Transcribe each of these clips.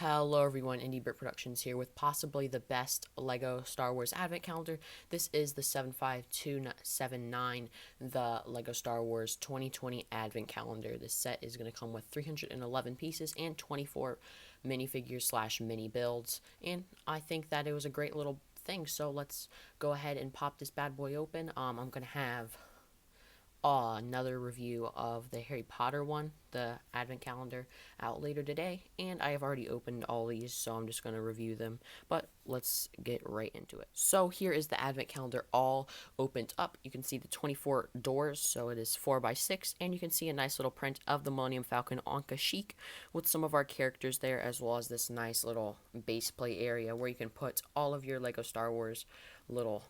Hello everyone, Indie Brit Productions here with possibly the best LEGO Star Wars Advent Calendar. This is the 75279, the LEGO Star Wars 2020 Advent Calendar. This set is going to come with 311 pieces and 24 minifigures slash mini builds, and I think that it was a great little thing, so let's go ahead and pop this bad boy open. I'm going to have another review of the Harry Potter one, the advent calendar, out later today, and I have already opened all these, so I'm just going to review them, but let's get right into it. So here is the advent calendar all opened up. You can see the 24 doors, so it is 4x6, and you can see a nice little print of the Millennium Falcon on Kashyyyk with some of our characters there, as well as this nice little base play area where you can put all of your LEGO Star Wars little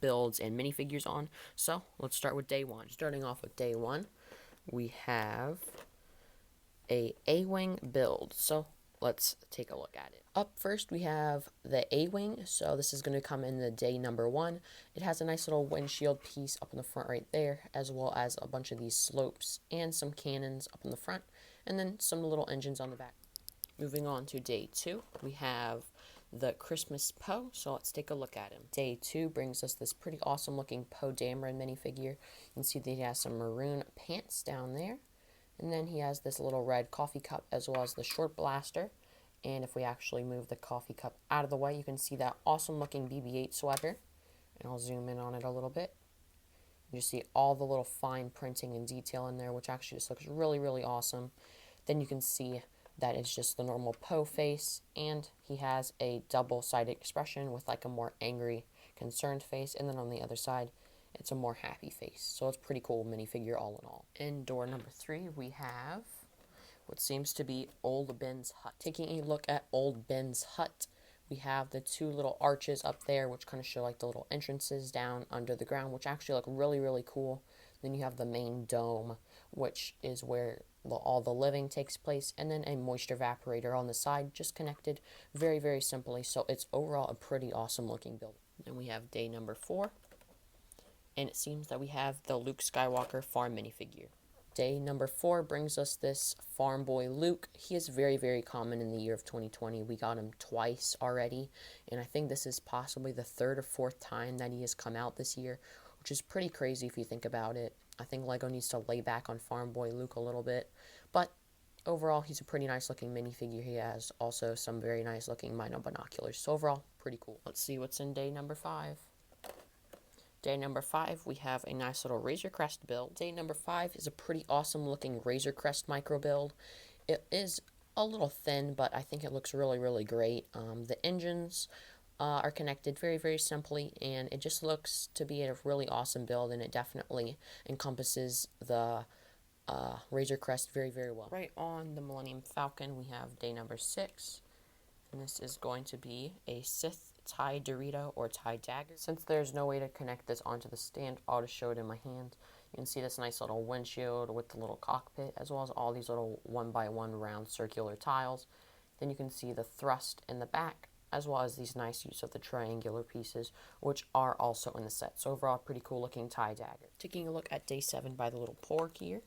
builds and minifigures on. So let's start with day one. Starting off with day one, we have a Awing Build. So let's take a look at it. Up first, we have the A-Wing. So this is going to come in the day number one. It has a nice little windshield piece up in the front right there, as well as a bunch of these slopes and some cannons up in the front, and then some little engines on the back. Moving on to day two, we have the Christmas Poe, so let's take a look at him. Day two brings us this pretty awesome looking Poe Dameron minifigure. You can see that he has some maroon pants down there, and then he has this little red coffee cup as well as the short blaster. And if we actually move the coffee cup out of the way, you can see that awesome looking BB-8 sweater, and I'll zoom in on it a little bit. You see all the little fine printing and detail in there, which actually just looks really awesome. Then you can see that is just the normal Poe face, and he has a double-sided expression with like a more angry, concerned face, and then on the other side, it's a more happy face. So it's a pretty cool minifigure all in all. In door number three, we have what seems to be Old Ben's hut. Taking a look at Old Ben's hut, we have the two little arches up there, which kind of show like the little entrances down under the ground, which actually look really cool. Then you have the main dome, which is where all the living takes place, and then a moisture evaporator on the side, just connected very simply. So it's overall a pretty awesome looking build. Then we have day number four, and it seems that we have the Luke Skywalker farm minifigure. Day number four brings us this farm boy Luke. He is very common in the year of 2020. We got him twice already, and I think this is possibly the third or fourth time that he has come out this year, which is pretty crazy if you think about it. I think LEGO needs to lay back on Farm Boy Luke a little bit, but overall, he's a pretty nice looking minifigure. He has also some very nice looking Mino binoculars, so overall, pretty cool. Let's see what's in day number five. Day number five, we have a nice little Razor Crest build. Day number five is a pretty awesome looking Razor Crest micro build. It is a little thin, but I think it looks really great. The engines are connected very simply, and it just looks to be a really awesome build, and it definitely encompasses the Razor Crest very well. Right on the Millennium Falcon, we have day number six, and this is going to be a Sith TIE Dorito or TIE Dagger. Since there's no way to connect this onto the stand, I'll just show it in my hand. You can see this nice little windshield with the little cockpit, as well as all these little 1x1 round circular tiles. Then you can see the thrust in the back, as well as these nice use of the triangular pieces, which are also in the set. So overall, pretty cool looking TIE Dagger. Taking a look at day 7 by the little Porg here,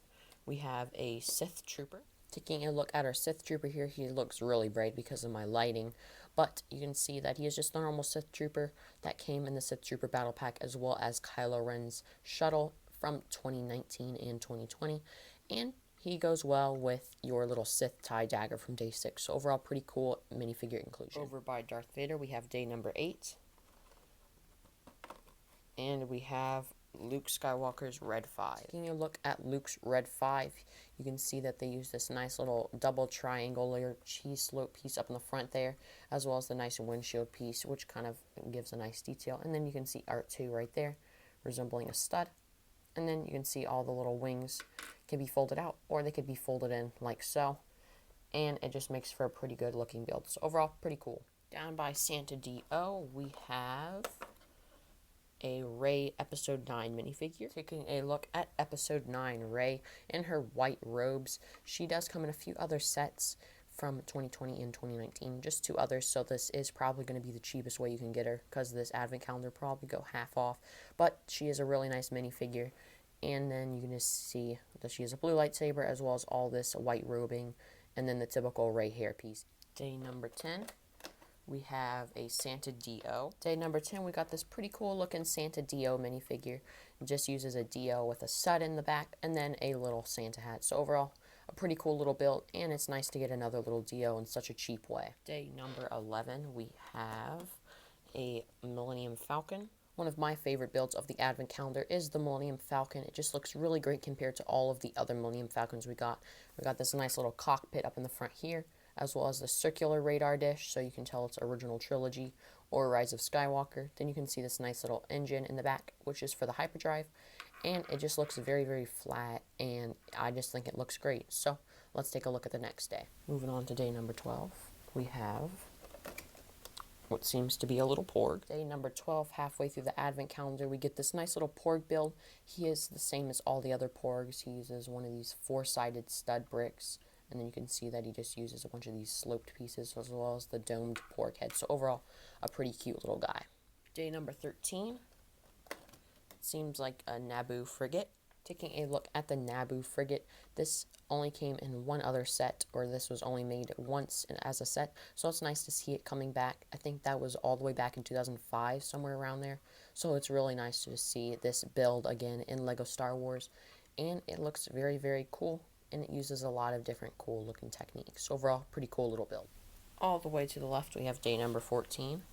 we have a Sith Trooper. Taking a look at our Sith Trooper here, he looks really bright because of my lighting, but you can see that he is just the normal Sith Trooper that came in the Sith Trooper Battle Pack, as well as Kylo Ren's shuttle from 2019 and 2020, and he goes well with your little Sith TIE Dagger from day 6. So overall, pretty cool minifigure inclusion. Over by Darth Vader, we have day number 8. And we have Luke Skywalker's Red 5. Taking a look at Luke's Red 5, you can see that they use this nice little double triangular cheese slope piece up in the front there, as well as the nice windshield piece, which kind of gives a nice detail. And then you can see R2 right there, resembling a stud. And then you can see all the little wings can be folded out, or they could be folded in like so, and it just makes for a pretty good looking build. So overall, pretty cool. Down by Santa D.O., we have a Rey Episode 9 minifigure. Taking a look at Episode 9 Rey in her white robes. She does come in a few other sets from 2020 and 2019, just 2 others, so this is probably going to be the cheapest way you can get her, because this advent calendar probably go half off, but she is a really nice minifigure. And then you can just see that she has a blue lightsaber, as well as all this white robing, and then the typical Rey hairpiece. Day number 10, we have a Santa Dio. Day number 10, we got this pretty cool looking Santa Dio minifigure. It just uses a Dio with a stud in the back and then a little Santa hat. So overall, a pretty cool little build, and it's nice to get another little Dio in such a cheap way. Day number 11, we have a Millennium Falcon. One of my favorite builds of the Advent calendar is the Millennium Falcon. It just looks really great compared to all of the other Millennium Falcons we got. We got this nice little cockpit up in the front here, as well as the circular radar dish, so you can tell it's original trilogy or Rise of Skywalker. Then you can see this nice little engine in the back, which is for the hyperdrive, and it just looks very, very flat, and I just think it looks great. So let's take a look at the next day. Moving on to day number 12, we have what seems to be a little Porg. Day number 12, halfway through the Advent calendar, we get this nice little Porg build. He is the same as all the other Porgs. He uses one of these four-sided stud bricks, and then you can see that he just uses a bunch of these sloped pieces as well as the domed Porg head. So overall, a pretty cute little guy. Day number 13, seems like a Naboo Frigate. Taking a look at the Naboo Frigate, this only came in one other set, or this was only made once as a set, so it's nice to see it coming back. I think that was all the way back in 2005, somewhere around there, so it's really nice to see this build again in LEGO Star Wars, and it looks very, very cool, and it uses a lot of different cool looking techniques. Overall, pretty cool little build. All the way to the left, we have day number 14,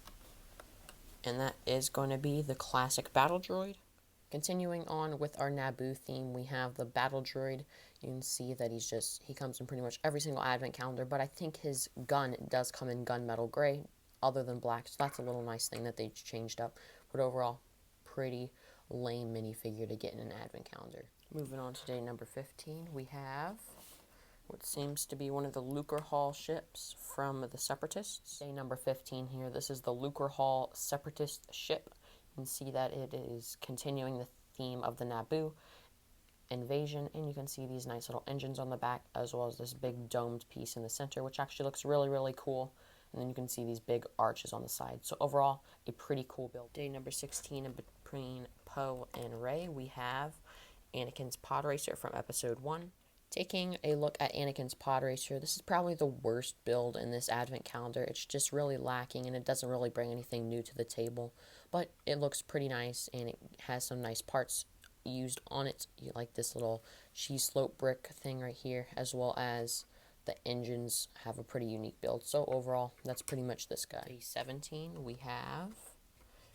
and that is going to be the classic battle droid. Continuing on with our Naboo theme, we have the battle droid. You can see that he comes in pretty much every single Advent calendar, but I think his gun does come in gunmetal gray, other than black, so that's a little nice thing that they changed up. But overall, pretty lame minifigure to get in an Advent calendar. Moving on to day number 15, we have what seems to be one of the Lucre Hall ships from the Separatists. Day number 15 here, this is the Lucre Hall Separatist ship. You can see that it is continuing the theme of the Naboo invasion, and you can see these nice little engines on the back, as well as this big domed piece in the center, which actually looks really, really cool. And then you can see these big arches on the side. So overall, a pretty cool build. Day number 16, and between Poe and Rey, we have Anakins Pod Racer from Episode 1. Taking a look at Anakins Pod Racer, this is probably the worst build in this Advent calendar. It's just really lacking, and it doesn't really bring anything new to the table. But it looks pretty nice, and it has some nice parts used on it. You like this little cheese slope brick thing right here, as well as the engines have a pretty unique build. So overall, that's pretty much this guy. Day 17, we have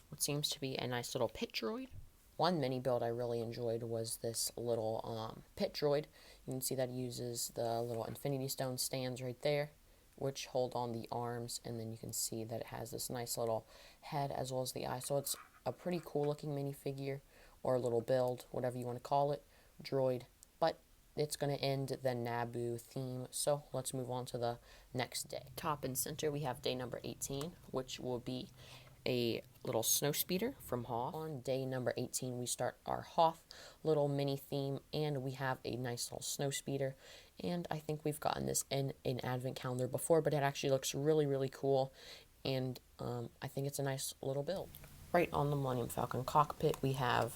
what seems to be a nice little pit droid. One mini build I really enjoyed was this little pit droid. You can see that it uses the little Infinity Stone stands right there, which hold on the arms, and then you can see that it has this nice little head as well as the eye. So it's a pretty cool looking minifigure, or a little build, whatever you want to call it, droid. But it's going to end the Naboo theme, so let's move on to the next day. Top and center, we have day number 18, which will be a little snow speeder from Hoth. On day number 18, we start our Hoth little mini theme, and we have a nice little snow speeder. And I think we've gotten this in an Advent calendar before, but it actually looks really, really cool, and I think it's a nice little build. Right on the Millennium Falcon cockpit, we have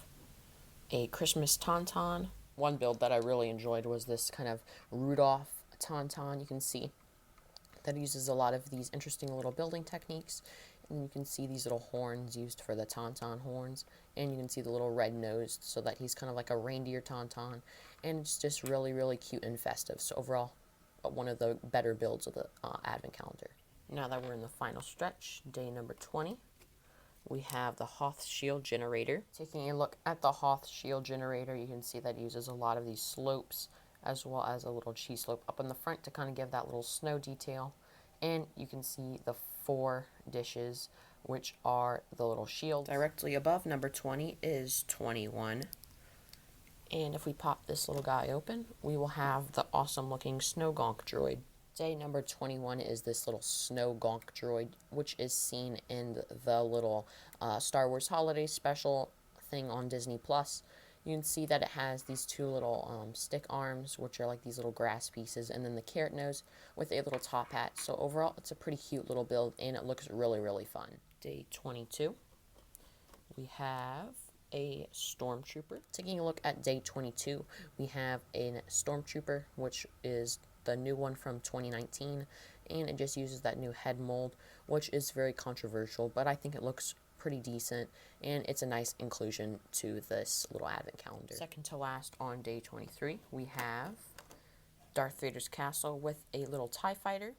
a Christmas Tauntaun. One build that I really enjoyed was this kind of Rudolph Tauntaun. You can see that it uses a lot of these interesting little building techniques. And you can see these little horns used for the Tauntaun horns. And you can see the little red nose, so that he's kind of like a reindeer Tauntaun. And it's just really, really cute and festive. So overall, one of the better builds of the Advent calendar. Now that we're in the final stretch, day number 20, we have the Hoth Shield Generator. Taking a look at the Hoth Shield Generator, you can see that it uses a lot of these slopes, as well as a little cheese slope up in the front to kind of give that little snow detail. And you can see the 4 dishes, which are the little shield. Directly above number 20 is 21. And if we pop this little guy open, we will have the awesome looking Snow Gonk droid. Day number 21 is this little Snow Gonk droid, which is seen in the little Star Wars Holiday Special thing on Disney+. You can see that it has these 2 little stick arms, which are like these little grass pieces, and then the carrot nose with a little top hat. So overall, it's a pretty cute little build, and it looks really, really fun. Day 22, we have a Stormtrooper. Taking a look at day 22, we have a Stormtrooper, which is the new one from 2019, and it just uses that new head mold, which is very controversial, but I think it looks pretty decent, and it's a nice inclusion to this little advent calendar. Second to last on day 23, we have Darth Vader's castle with a little TIE fighter.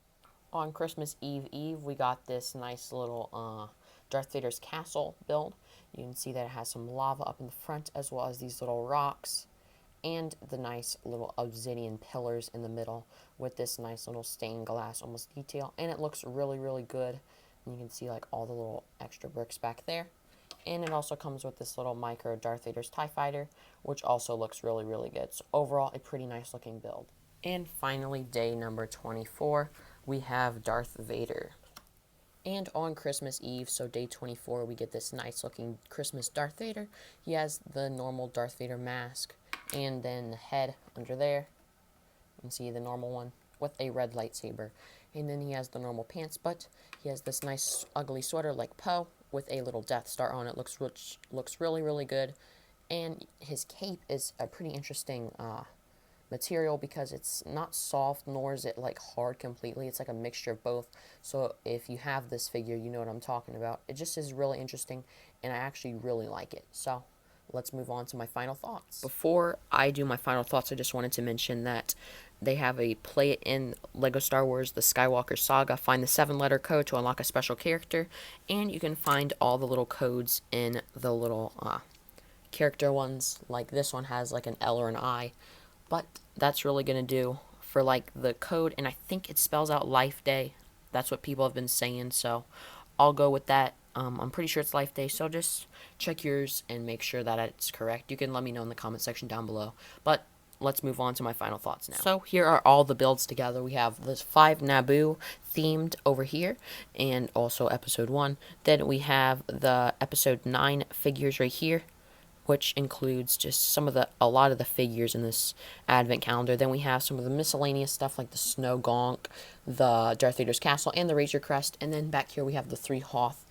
On Christmas Eve, we got this nice little Darth Vader's castle build. You can see that it has some lava up in the front, as well as these little rocks, and the nice little obsidian pillars in the middle with this nice little stained glass almost detail, and it looks really, really good. And you can see like all the little extra bricks back there. And it also comes with this little micro Darth Vader's TIE fighter, which also looks really, really good. So overall, a pretty nice looking build. And finally, day number 24, we have Darth Vader. And on Christmas Eve, so day 24, we get this nice looking Christmas Darth Vader. He has the normal Darth Vader mask, and then the head under there. You can see the normal one with a red lightsaber. And then he has the normal pants, but he has this nice ugly sweater like Poe with a little Death Star on it. Looks really, really good. And his cape is a pretty interesting material because it's not soft, nor is it like hard completely. It's like a mixture of both. So if you have this figure, you know what I'm talking about. It just is really interesting, and I actually really like it. So let's move on to my final thoughts. Before I do my final thoughts, I just wanted to mention that they have a play it in LEGO Star Wars The Skywalker Saga. Find the 7-letter code to unlock a special character, and you can find all the little codes in the little character ones. Like this one has like an L or an I, but that's really going to do for like the code, and I think it spells out Life Day. That's what people have been saying, so I'll go with that. I'm pretty sure it's Life Day, so just check yours and make sure that it's correct. You can let me know in the comment section down below. But let's move on to my final thoughts now. So here are all the builds together. We have this 5 Naboo themed over here, and also episode 1. Then we have the episode 9 figures right here, which includes just a lot of the figures in this advent calendar. Then we have some of the miscellaneous stuff like the Snow Gonk, the Darth Vader's castle, and the Razor Crest. And then back here we have the 3 Hoth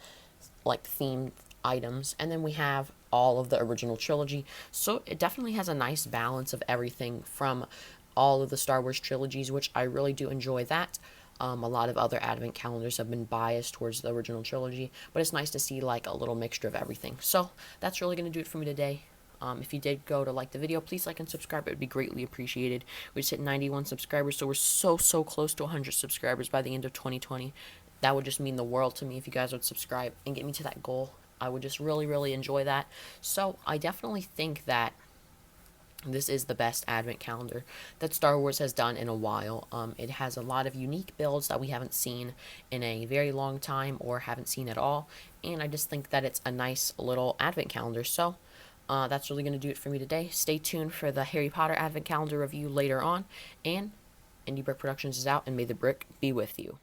like themed items, and then we have all of the original trilogy. So it definitely has a nice balance of everything from all of the Star Wars trilogies, which I really do enjoy that. A lot of other advent calendars have been biased towards the original trilogy, but it's nice to see like a little mixture of everything. So that's really going to do it for me today. If you did go to like the video, please like and subscribe. It would be greatly appreciated. We just hit 91 subscribers, so we're so close to 100 subscribers by the end of 2020. That would just mean the world to me if you guys would subscribe and get me to that goal. I would just really enjoy that. So I definitely think that this is the best advent calendar that Star Wars has done in a while. It has a lot of unique builds that we haven't seen in a very long time or haven't seen at all. And I just think that it's a nice little advent calendar. So that's really going to do it for me today. Stay tuned for the Harry Potter advent calendar review later on. And Indie Brick Productions is out, and may the brick be with you.